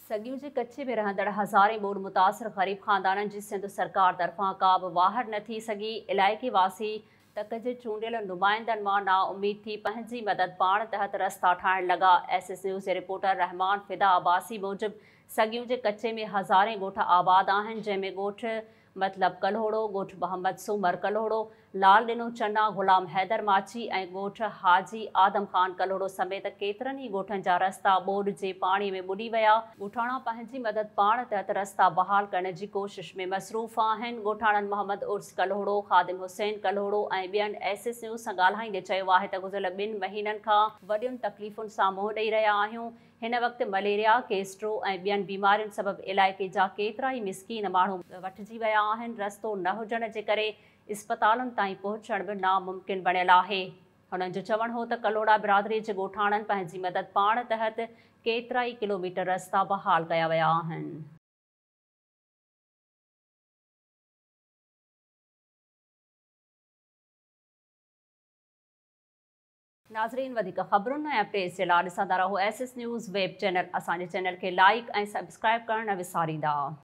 सगियूं जे कच्चे में रहंदड़ हज़ारे ॿोॾि मुतासिर ग़रीब ख़ानदाननि जी सिंध सरकार तरफ़ां का बि वाहर न थी सघी। इलाइक़े वासी तक जे चूंडियल नुमाइंदनि मां नाउमीद थी पंहिंजी मदद पाण तहत रस्ता ठाहिण लॻा। SS न्यूज़ जे रिपोर्टर रहमान फिदा अब्बासी मूजिबि सगियूं जे कच्चे में हज़ारे ॻोठ आबाद आहिनि, जंहिंमें ॻोठ मतलब कल्होड़ो, ॻोठ मोहम्मद सूमर कल्होड़ो, लाल ॾिनो चन्ना, ग़ुलाम हैदर माची ऐं ॻोठ हाजी आदम ख़ान कल्होड़ो समेत केतिरनि ई ॻोठनि जा रस्ता ॿोॾि जे पाणी में ॿुॾी विया। ॻोठाणा पंहिंजी मदद पाण तहत रस्ता बहाल करण जी कोशिश में मसरूफ़ आहिनि। ॻोठाणनि मोहम्मद उर्स कल्होड़ो, ख़ादिम हुसैन कल्होड़ो ऐं ॿियनि SS न्यूज़ सां ॻाल्हाईंदे चयो आहे त गुज़िरियल 2 महीननि खां वॾियुनि तकलीफ़ुनि सां मुंहुं ॾेई रहिया आहियूं। हिन वक़्तु मलेरिया, केस्ट्रो ऐं ॿियनि बीमारियुनि सबबि इलाइक़े जा केतिरा ई मिसकीन माण्हू वठिजी विया आहिनि। रस्तो न हुजण जे करे इस्पतालुनि ताईं पहुचण बि नामुमकिन बणियल आहे। हुननि जो चवणु हो त कल्होड़ा बिरादरी जे ॻोठाणनि पंहिंजी मदद पाण तहत केतिरा ई किलोमीटर रस्ता बहाल कया विया आहिनि। नाज़रीन, वधीक ख़बरुनि ऐं अपडेट्स जे लाइ ॾिसंदा रहो SS न्यूज़ वेब चैनल। असांजे चैनल खे लाइक ऐं सब्सक्राइब करणु न विसारींदा।